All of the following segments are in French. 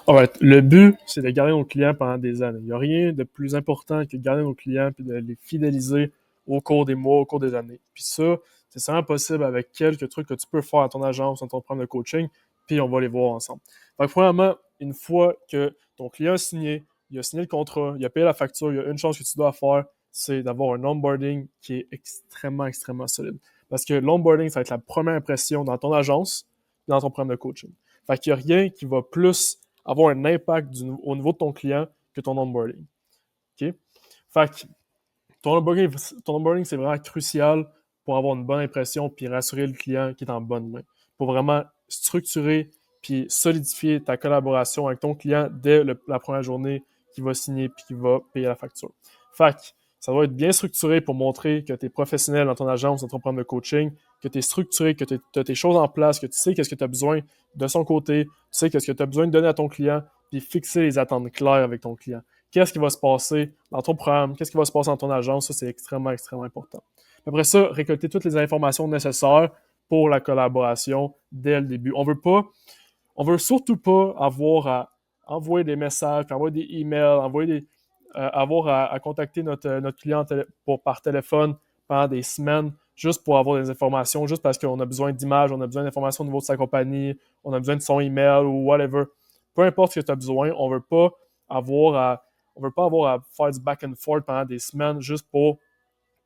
Alright, le but, c'est de garder nos clients pendant des années. Il n'y a rien de plus important que de garder nos clients et de les fidéliser au cours des mois, au cours des années. Puis ça, c'est seulement possible avec quelques trucs que tu peux faire à ton agence, dans ton programme de coaching, puis on va les voir ensemble. Fait que premièrement, une fois que ton client a signé, il a signé le contrat, il a payé la facture, il y a une chose que tu dois faire, c'est d'avoir un onboarding qui est extrêmement, extrêmement solide. Parce que l'onboarding, ça va être la première impression dans ton agence et dans ton programme de coaching. Fait qu'il n'y a rien qui va plus avoir un impact au niveau de ton client que ton onboarding. OK? Fait que ton onboarding, c'est vraiment crucial pour avoir une bonne impression puis rassurer le client qui est en bonne main. Pour vraiment structurer puis solidifier ta collaboration avec ton client dès la première journée qu'il va signer puis qu'il va payer la facture. Fait que ça doit être bien structuré pour montrer que tu es professionnel dans ton agence, dans ton programme de coaching, que tu es structuré, que tu as tes choses en place, que tu sais qu'est-ce que tu as besoin de son côté, tu sais qu'est-ce que tu as besoin de donner à ton client, puis fixer les attentes claires avec ton client. Qu'est-ce qui va se passer dans ton programme, qu'est-ce qui va se passer dans ton agence, ça c'est extrêmement, extrêmement important. Après ça, récolter toutes les informations nécessaires pour la collaboration dès le début. On veut surtout pas avoir à envoyer des messages, envoyer des emails, avoir à contacter notre client par téléphone pendant des semaines juste pour avoir des informations, juste parce qu'on a besoin d'images, on a besoin d'informations au niveau de sa compagnie, on a besoin de son email ou whatever. Peu importe ce que tu as besoin, on veut pas avoir à faire du back and forth pendant des semaines juste pour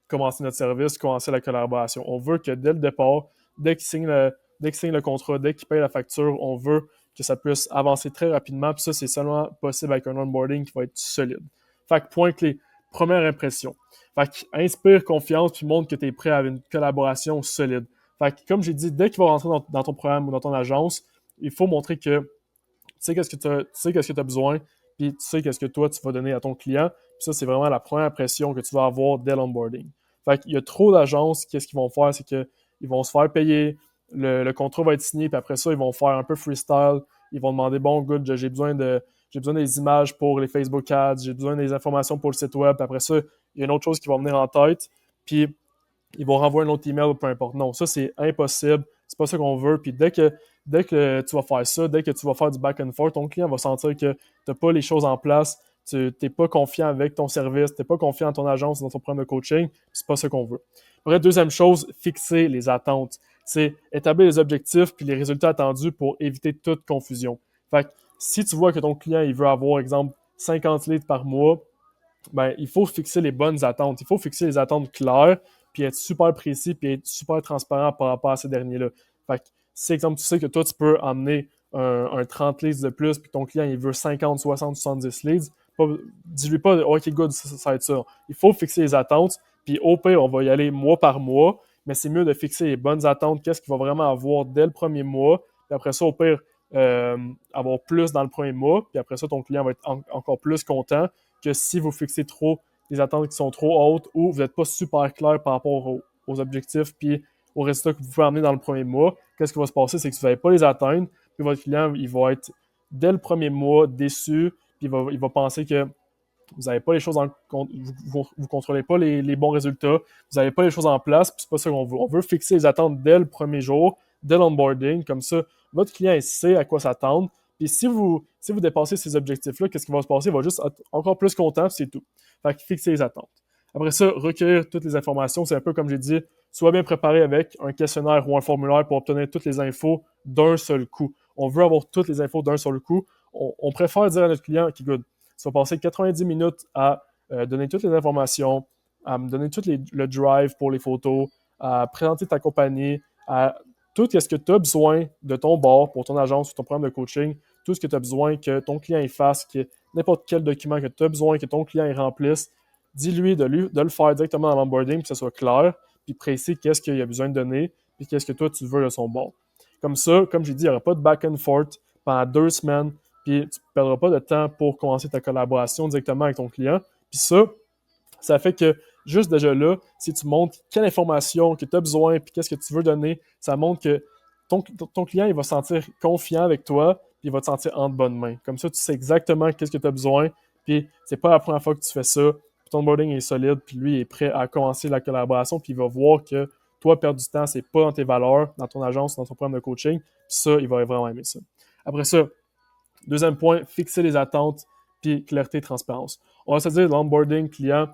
commencer notre service, commencer la collaboration. On veut que dès le départ, dès qu'il signe le contrat, dès qu'il paye la facture, on veut que ça puisse avancer très rapidement. Puis ça, c'est seulement possible avec un onboarding qui va être solide. Fait que point clé, première impression. Fait que inspire confiance puis montre que tu es prêt à une collaboration solide. Fait que comme j'ai dit, dès qu'il va rentrer dans ton programme ou dans ton agence, il faut montrer que tu sais qu'est-ce que tu as besoin, puis tu sais qu'est-ce que toi tu vas donner à ton client. Puis ça, c'est vraiment la première impression que tu vas avoir dès l'onboarding. Fait qu'il y a trop d'agences, qu'est-ce qu'ils vont faire, c'est qu'ils vont se faire payer, le contrat va être signé, puis après ça, ils vont faire un peu freestyle. Ils vont demander, bon, good, j'ai besoin des images pour les Facebook Ads, j'ai besoin des informations pour le site web, puis après ça, il y a une autre chose qui va venir en tête, puis ils vont renvoyer un autre email ou peu importe. Non, ça, c'est impossible. C'est pas ça qu'on veut. Puis dès que tu vas faire ça, dès que tu vas faire du back and forth, ton client va sentir que tu n'as pas les choses en place, tu n'es pas confiant avec ton service, tu n'es pas confiant dans ton agence, dans ton programme de coaching. C'est pas ça qu'on veut. Après, deuxième chose, fixer les attentes. C'est établir les objectifs puis les résultats attendus pour éviter toute confusion. Fait que si tu vois que ton client il veut avoir, exemple, 50 leads par mois, ben, il faut fixer les bonnes attentes. Il faut fixer les attentes claires, puis être super précis, puis être super transparent par rapport à ces derniers-là. Fait que si, exemple, tu sais que toi, tu peux emmener un 30 leads de plus, puis ton client, il veut 50, 60, 70 leads, dis-lui pas, OK, good, ça va être ça. Il faut fixer les attentes, puis au pire, on va y aller mois par mois, mais c'est mieux de fixer les bonnes attentes, qu'est-ce qu'il va vraiment avoir dès le premier mois, puis après ça, au pire, avoir plus dans le premier mois, puis après ça, ton client va être encore plus content que si vous fixez trop des attentes qui sont trop hautes ou vous n'êtes pas super clair par rapport aux objectifs puis aux résultats que vous pouvez amener dans le premier mois, qu'est-ce qui va se passer? C'est que vous n'allez pas les atteindre, puis votre client, il va être dès le premier mois déçu, puis il va penser que vous n'avez pas les choses vous contrôlez pas les bons résultats, vous n'avez pas les choses en place, puis c'est pas ça qu'on veut. On veut fixer les attentes dès le premier jour, dès l'onboarding, comme ça, votre client il sait à quoi s'attendre. Puis si vous dépassez ces objectifs-là, qu'est-ce qui va se passer? Il va juste être encore plus content, c'est tout. Fait que fixer les attentes. Après ça, recueillir toutes les informations, c'est un peu comme j'ai dit, sois bien préparé avec un questionnaire ou un formulaire pour obtenir toutes les infos d'un seul coup. On veut avoir toutes les infos d'un seul coup. On préfère dire à notre client, OK, good, tu vas passer 90 minutes à donner toutes les informations, à me donner le drive pour les photos, à présenter ta compagnie, à tout ce que tu as besoin de ton bord pour ton agence ou ton programme de coaching, tout ce que tu as besoin que ton client y fasse, que n'importe quel document que tu as besoin que ton client y remplisse, dis-lui de le faire directement dans l'onboarding, puis que ce soit clair, puis précis qu'est-ce qu'il a besoin de donner, puis qu'est-ce que toi tu veux de son bord. Comme ça, comme j'ai dit, il n'y aura pas de back and forth pendant 2 semaines, puis tu ne perdras pas de temps pour commencer ta collaboration directement avec ton client. Puis ça fait que juste déjà là, si tu montres quelle information que tu as besoin puis qu'est-ce que tu veux donner, ça montre que ton client il va se sentir confiant avec toi puis il va te sentir en de bonnes mains. Comme ça, tu sais exactement qu'est-ce que tu as besoin puis c'est pas la première fois que tu fais ça. Puis ton onboarding est solide puis lui est prêt à commencer la collaboration puis il va voir que toi, perdre du temps, c'est pas dans tes valeurs, dans ton agence, dans ton programme de coaching. Puis ça, il va vraiment aimer ça. Après ça, Deuxième point, fixer les attentes, puis clarté et transparence. On va se dire, l'onboarding client,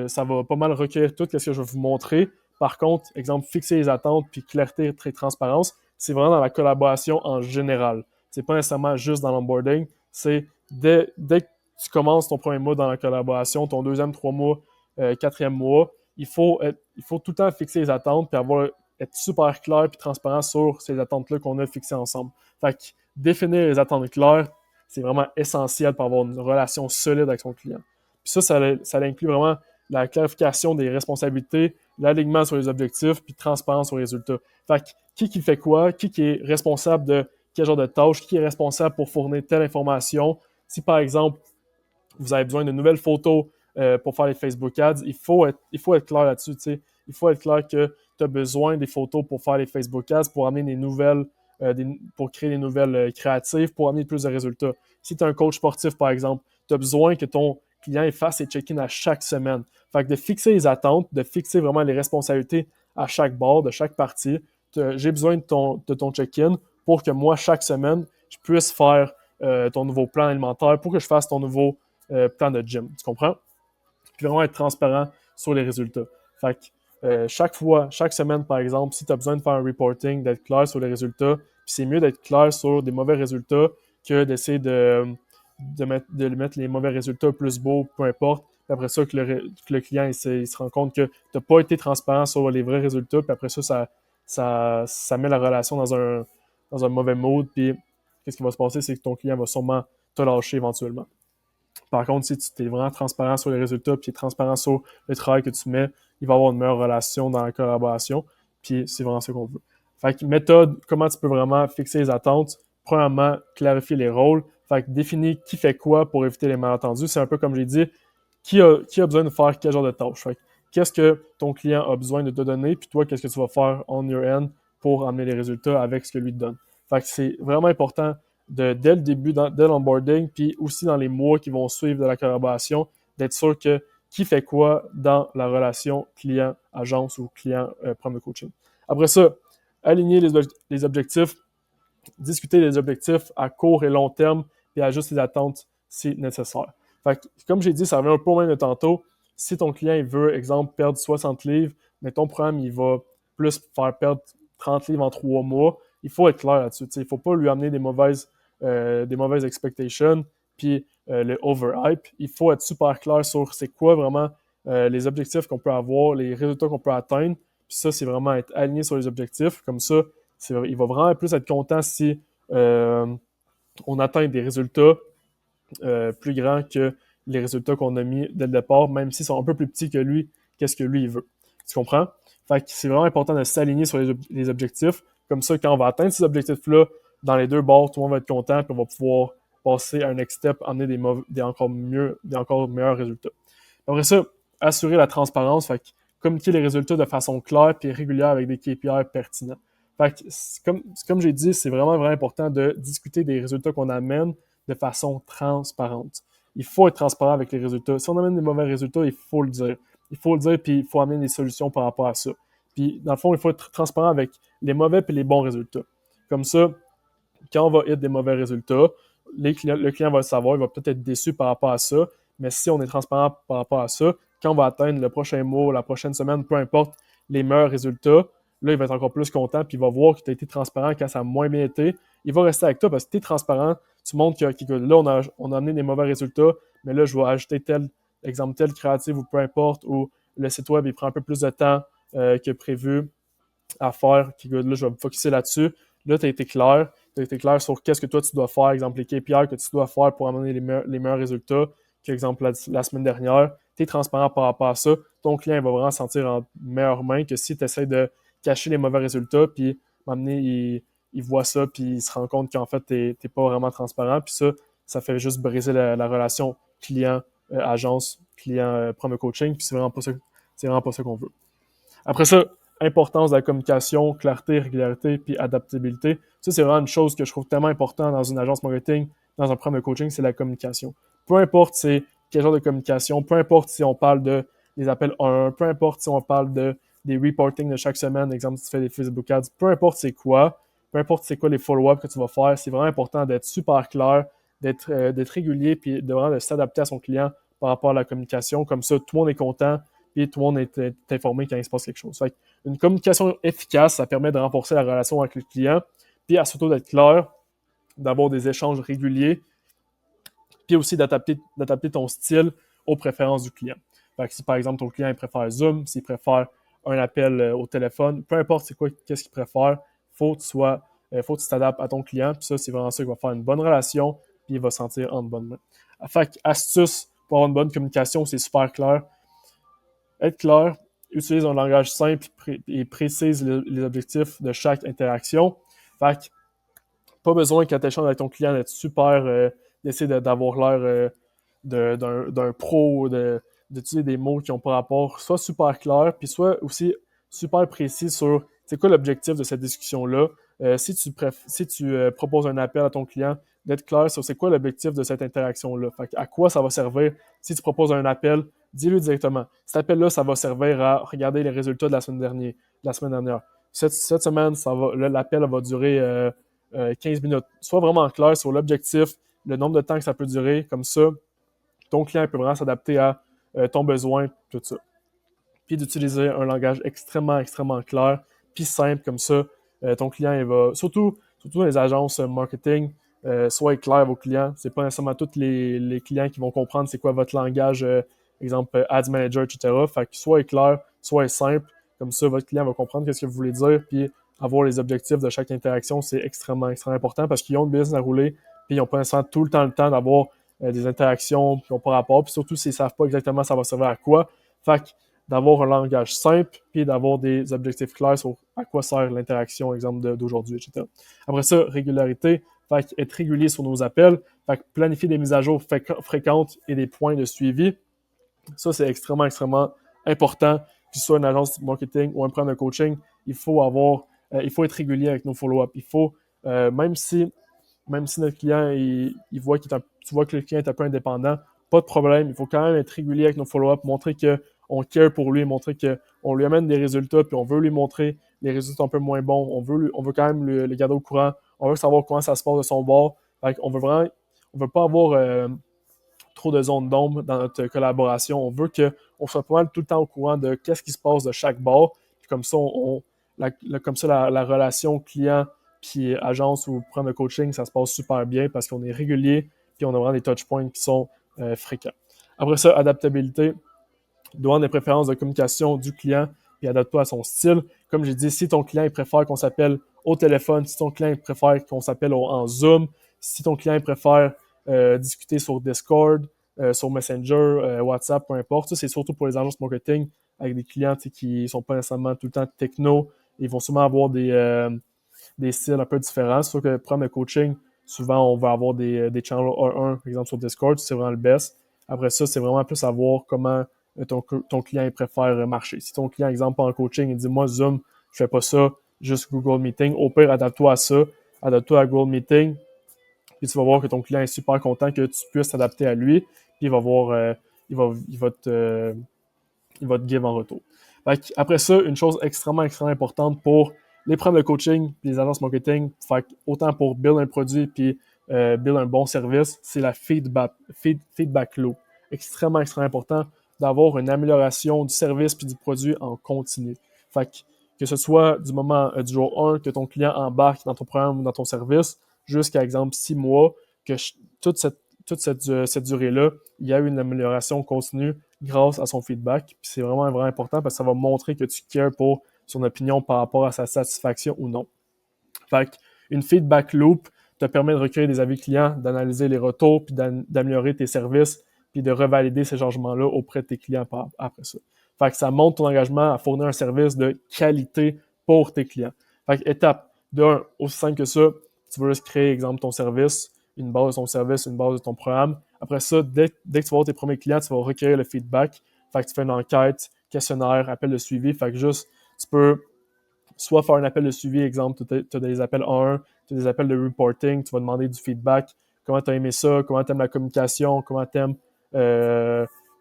ça va pas mal recueillir tout ce que je vais vous montrer. Par contre, exemple, fixer les attentes, puis clarté et transparence, c'est vraiment dans la collaboration en général. C'est pas nécessairement juste dans l'onboarding, c'est dès que tu commences ton premier mois dans la collaboration, ton deuxième, 3 mois, quatrième mois, il faut tout le temps fixer les attentes, puis être super clair puis transparent sur ces attentes-là qu'on a fixées ensemble. Fait que définir les attentes claires, c'est vraiment essentiel pour avoir une relation solide avec son client. Puis ça inclut vraiment la clarification des responsabilités, l'alignement sur les objectifs, puis transparence sur les résultats. Fait que qui fait quoi, qui est responsable de quel genre de tâche, qui est responsable pour fournir telle information. Si par exemple, vous avez besoin de nouvelles photos pour faire les Facebook Ads, il faut être clair là-dessus. T'sais. Il faut être clair que tu as besoin des photos pour faire les Facebook Ads, pour amener des nouvelles, pour créer des nouvelles créatives, pour amener plus de résultats. Si tu es un coach sportif, par exemple, tu as besoin que ton client fasse ses check-ins à chaque semaine. Fait que de fixer les attentes, de fixer vraiment les responsabilités à chaque bord, de chaque partie. J'ai besoin de ton check-in pour que moi, chaque semaine, je puisse faire ton nouveau plan alimentaire, pour que je fasse ton nouveau plan de gym. Tu comprends? Puis vraiment être transparent sur les résultats. Fait que chaque semaine, par exemple, si tu as besoin de faire un reporting, d'être clair sur les résultats, puis c'est mieux d'être clair sur des mauvais résultats que d'essayer de mettre les mauvais résultats plus beaux, peu importe. Puis après ça, que le client il se rend compte que tu n'as pas été transparent sur les vrais résultats, puis après ça met la relation dans un mauvais mode, puis qu'est-ce qui va se passer, c'est que ton client va sûrement te lâcher éventuellement. Par contre, si tu es vraiment transparent sur les résultats, puis transparent sur le travail que tu mets, il va y avoir une meilleure relation dans la collaboration, puis c'est vraiment ce qu'on veut. Fait que méthode, comment tu peux vraiment fixer les attentes? Premièrement, clarifier les rôles. Fait que définir qui fait quoi pour éviter les malentendus. C'est un peu comme j'ai dit, qui a besoin de faire quel genre de tâche. Fait que qu'est-ce que ton client a besoin de te donner, puis toi, qu'est-ce que tu vas faire on your end pour amener les résultats avec ce que lui te donne. Fait que c'est vraiment important dès le début, dès l'onboarding, puis aussi dans les mois qui vont suivre de la collaboration, d'être sûr que qui fait quoi dans la relation client-agence ou client-programme de coaching. Après ça, aligner les objectifs, discuter des objectifs à court et long terme, puis ajuster les attentes si nécessaire. Fait que, comme j'ai dit, ça revient un peu au même de tantôt. Si ton client il veut, exemple, perdre 60 livres, mais ton programme il va plus faire perdre 30 livres en 3 mois, il faut être clair là-dessus. Il ne faut pas lui amener des mauvaises expectations, puis le overhype. Il faut être super clair sur c'est quoi vraiment les objectifs qu'on peut avoir, les résultats qu'on peut atteindre. Puis ça, c'est vraiment être aligné sur les objectifs. Comme ça, il va vraiment plus être content si on atteint des résultats plus grands que les résultats qu'on a mis dès le départ, même s'ils sont un peu plus petits que lui, qu'est-ce que lui il veut. Tu comprends? Fait que c'est vraiment important de s'aligner sur les objectifs. Comme ça, quand on va atteindre ces objectifs-là, dans les deux bords, tout le monde va être content, puis on va pouvoir passer à un next step, amener des encore meilleurs résultats. Après ça, assurer la transparence, fait que communiquer les résultats de façon claire et régulière avec des KPI pertinents. Fait que, comme j'ai dit, c'est vraiment, vraiment important de discuter des résultats qu'on amène de façon transparente. Il faut être transparent avec les résultats. Si on amène des mauvais résultats, il faut le dire. Il faut le dire, puis il faut amener des solutions par rapport à ça. Puis, dans le fond, il faut être transparent avec les mauvais et les bons résultats. Comme ça, quand on va hit des mauvais résultats, le client va le savoir, il va peut-être être déçu par rapport à ça, mais si on est transparent par rapport à ça, quand on va atteindre le prochain mois, la prochaine semaine, peu importe les meilleurs résultats, là, il va être encore plus content, puis il va voir que tu as été transparent quand ça a moins bien été. Il va rester avec toi parce que tu es transparent, tu montres que là, on a amené des mauvais résultats, mais là, je vais ajouter tel créatif ou peu importe, ou le site web, il prend un peu plus de temps que prévu à faire, puis là, je vais me focusser là-dessus. Là, tu as été clair. Tu as été clair sur qu'est-ce que toi, tu dois faire, exemple, les KPI que tu dois faire pour amener les meilleurs résultats, qu'exemple, la semaine dernière. Tu es transparent par rapport à ça. Ton client va vraiment se sentir en meilleure main que si tu essaies de cacher les mauvais résultats, puis m'amener, il voit ça, puis il se rend compte qu'en fait, tu n'es pas vraiment transparent. Puis ça fait juste briser la relation client-agence, client-programme de coaching, puis c'est vraiment pas ça qu'on veut. Après ça, importance de la communication, clarté, régularité, puis adaptabilité. Ça, c'est vraiment une chose que je trouve tellement importante dans une agence marketing, dans un programme de coaching, c'est la communication. Peu importe c'est quel genre de communication, peu importe si on parle des appels 1, peu importe si on parle des reporting de chaque semaine, exemple si tu fais des Facebook Ads, peu importe c'est quoi les follow-up que tu vas faire, c'est vraiment important d'être super clair, d'être régulier puis de s'adapter à son client par rapport à la communication. Comme ça, tout le monde est content puis tout le monde est informé quand il se passe quelque chose. Fait une communication efficace, ça permet de renforcer la relation avec le client puis surtout d'être clair, d'avoir des échanges réguliers puis aussi d'adapter ton style aux préférences du client. Fait que si par exemple ton client il préfère Zoom, s'il préfère un appel au téléphone, peu importe c'est quoi, qu'est-ce qu'il préfère, faut que tu t'adaptes à ton client, puis ça, c'est vraiment ça qui va faire une bonne relation, puis il va se sentir en bonne main. Fait que, astuce pour avoir une bonne communication, c'est super clair. Être clair, utilise un langage simple et précise les objectifs de chaque interaction. Fait que, pas besoin quand tu échanges avec ton client d'être super, d'essayer d'avoir l'air d'un pro, d'utiliser des mots qui n'ont pas rapport. Soit super clair, puis soit aussi super précis sur c'est quoi l'objectif de cette discussion-là. Si tu proposes un appel à ton client, d'être clair sur c'est quoi l'objectif de cette interaction-là. Fait à quoi ça va servir. Si tu proposes un appel, dis-le directement. Cet appel-là, ça va servir à regarder les résultats de la semaine dernière. Cette semaine, l'appel va durer 15 minutes. Sois vraiment clair sur l'objectif, le nombre de temps que ça peut durer. Comme ça, ton client peut vraiment s'adapter à ton besoin, tout ça. Puis d'utiliser un langage extrêmement, extrêmement clair, puis simple, comme ça, ton client, il va, surtout dans les agences marketing, soyez clair à vos clients. C'est pas nécessairement tous les clients qui vont comprendre c'est quoi votre langage, exemple Ads Manager, etc. Fait que soyez clair, soyez simple, comme ça, votre client va comprendre ce que vous voulez dire, puis avoir les objectifs de chaque interaction, c'est extrêmement, extrêmement important parce qu'ils ont une business à rouler, puis ils n'ont pas nécessairement tout le temps d'avoir des interactions qui n'ont pas rapport, puis surtout s'ils ne savent pas exactement ça va servir à quoi. Fait que d'avoir un langage simple, puis d'avoir des objectifs clairs sur à quoi sert l'interaction, exemple d'aujourd'hui, etc. Après ça, régularité, fait être régulier sur nos appels, fait planifier des mises à jour fréquentes et des points de suivi. Ça, c'est extrêmement, extrêmement important, que ce soit une agence de marketing ou un programme de coaching, il faut être régulier avec nos follow-up. Il faut, même si notre client, tu vois que le client est un peu indépendant, pas de problème, il faut quand même être régulier avec nos follow-up, montrer qu'on care pour lui, montrer qu'on lui amène des résultats, puis on veut lui montrer les résultats un peu moins bons, on veut quand même le garder au courant, on veut savoir comment ça se passe de son bord. On veut pas avoir trop de zones d'ombre dans notre collaboration. On veut qu'on soit pas mal tout le temps au courant de qu'est-ce qui se passe de chaque bord. Puis comme ça, la relation client puis agence ou programme de coaching, ça se passe super bien parce qu'on est régulier puis on a vraiment des touchpoints qui sont fréquents. Après ça, adaptabilité. Il doit avoir des préférences de communication du client puis adapte-toi à son style. Comme j'ai dit, si ton client il préfère qu'on s'appelle au téléphone, si ton client il préfère qu'on s'appelle en Zoom, si ton client il préfère discuter sur Discord, sur Messenger, WhatsApp, peu importe. Ça, c'est surtout pour les agences marketing avec des clients qui ne sont pas nécessairement tout le temps techno. Ils vont sûrement avoir des styles un peu différents. C'est sûr que pour le coaching, souvent, on va avoir des channels 1-1, par exemple sur Discord, c'est vraiment le best. Après ça, c'est vraiment plus savoir comment ton client préfère marcher. Si ton client, exemple, en coaching, il dit « Moi, Zoom, je fais pas ça, juste Google Meeting », au pire, adapte-toi à ça. Adapte-toi à Google Meeting, puis tu vas voir que ton client est super content que tu puisses t'adapter à lui, puis il va voir, il va te give en retour. Après ça, une chose extrêmement, extrêmement importante pour les programmes de coaching, puis les agences marketing, autant pour build un produit, puis build un bon service, c'est la feedback loop. Extrêmement, extrêmement important d'avoir une amélioration du service puis du produit en continu. Que ce soit du moment du jour 1 que ton client embarque dans ton programme ou dans ton service, jusqu'à, exemple, 6 mois, que toute cette durée-là, il y a eu une amélioration continue grâce à son feedback. Puis c'est vraiment, vraiment important parce que ça va montrer que tu cares pour son opinion par rapport à sa satisfaction ou non. Une feedback loop te permet de recueillir des avis clients, d'analyser les retours, puis d'améliorer tes services, puis de revalider ces changements-là auprès de tes clients après ça. Ça montre ton engagement à fournir un service de qualité pour tes clients. Étape de 1, aussi simple que ça, tu veux juste créer, exemple, ton service, une base de ton service, une base de ton programme. Après ça, dès que tu vas avoir tes premiers clients, tu vas recueillir le feedback. Tu fais une enquête, questionnaire, appel de suivi. Tu peux soit faire un appel de suivi, exemple, tu as des appels 1, tu as des appels de reporting, tu vas demander du feedback, comment tu as aimé ça, comment tu aimes la communication, comment tu aimes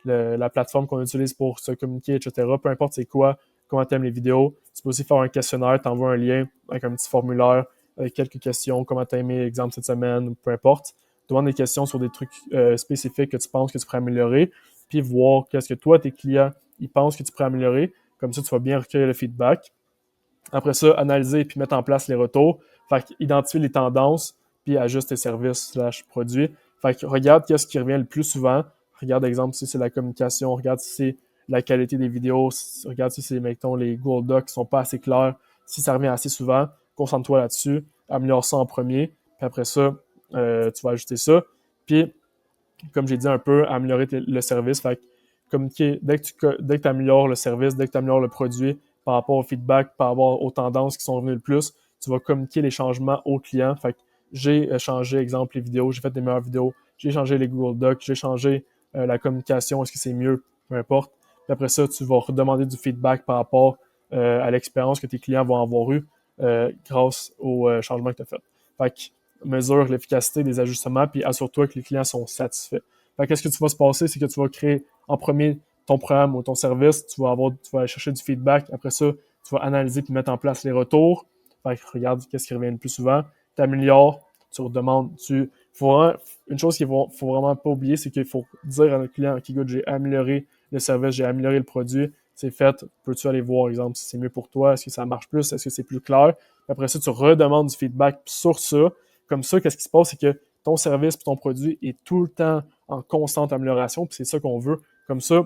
la plateforme qu'on utilise pour se communiquer, etc. Peu importe c'est quoi, comment tu aimes les vidéos. Tu peux aussi faire un questionnaire, tu envoies un lien avec un petit formulaire avec quelques questions, comment tu as aimé, exemple, cette semaine, peu importe. demande des questions sur des trucs spécifiques que tu penses que tu pourrais améliorer, puis voir qu'est-ce que toi, tes clients, ils pensent que tu pourrais améliorer. Comme ça, tu vas bien recueillir le feedback. Après ça, analyser puis mettre en place les retours. Fait identifier les tendances puis ajuste tes services / produits. Fait que regarde qu'est-ce qui revient le plus souvent. Regarde, exemple, si c'est la communication. Regarde si c'est la qualité des vidéos. Regarde si c'est, mettons, les Google Docs qui sont pas assez clairs. Si ça revient assez souvent, concentre-toi là-dessus. Améliore ça en premier. Puis après ça, tu vas ajuster ça. Puis, comme j'ai dit un peu, améliorer le service. Fait que communiquer, dès que tu améliores le service, dès que tu améliores le produit par rapport au feedback, par rapport aux tendances qui sont revenues le plus, tu vas communiquer les changements au client. Fait que j'ai changé, exemple, les vidéos, j'ai fait des meilleures vidéos, j'ai changé les Google Docs, j'ai changé la communication, est-ce que c'est mieux, peu importe. Puis après ça, tu vas redemander du feedback par rapport à l'expérience que tes clients vont avoir eu grâce aux changements que tu as fait. Fait que mesure l'efficacité des ajustements, puis assure-toi que les clients sont satisfaits. Fait que qu'est-ce que tu vas se passer, c'est que tu vas créer en premier ton programme ou ton service, tu vas aller chercher du feedback. Après ça, tu vas analyser puis mettre en place les retours. Fait que regarde qu'est-ce qui revient le plus souvent. Tu améliores, tu redemandes. Une chose qu'il faut vraiment pas oublier, c'est qu'il faut dire à notre client, OK, good, j'ai amélioré le service, j'ai amélioré le produit, c'est fait. Peux-tu aller voir, exemple, si c'est mieux pour toi? Est-ce que ça marche plus? Est-ce que c'est plus clair? Après ça, tu redemandes du feedback sur ça. Comme ça, qu'est-ce qui se passe? C'est que ton service et ton produit est tout le temps en constante amélioration, puis c'est ça qu'on veut. Comme ça,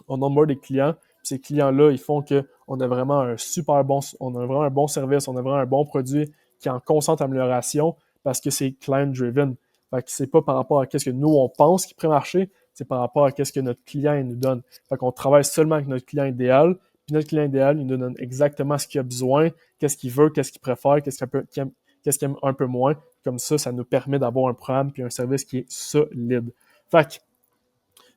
on onboard des clients, puis ces clients-là, ils font qu'on a vraiment on a vraiment un bon service, on a vraiment un bon produit qui est en constante amélioration parce que c'est client-driven. Fait que c'est pas par rapport à ce que nous, on pense qui pourrait marcher, c'est par rapport à ce que notre client nous donne. Fait qu'on travaille seulement avec notre client idéal, puis notre client idéal, il nous donne exactement ce qu'il a besoin, qu'est-ce qu'il veut, qu'est-ce qu'il préfère, qu'est-ce qu'il aime un peu moins. Comme ça nous permet d'avoir un programme puis un service qui est solide. Fait que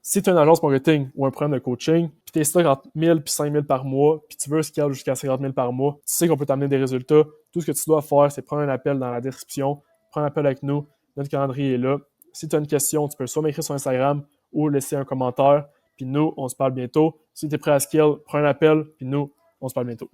si tu as une agence marketing ou un programme de coaching, puis tu es stock entre 1000 et 5000 par mois, puis tu veux scale jusqu'à 50 000 par mois, tu sais qu'on peut t'amener des résultats. Tout ce que tu dois faire, c'est prendre un appel dans la description, prendre un appel avec nous, notre calendrier est là. Si tu as une question, tu peux soit m'écrire sur Instagram ou laisser un commentaire, puis nous, on se parle bientôt. Si tu es prêt à scale, prends un appel, puis nous, on se parle bientôt.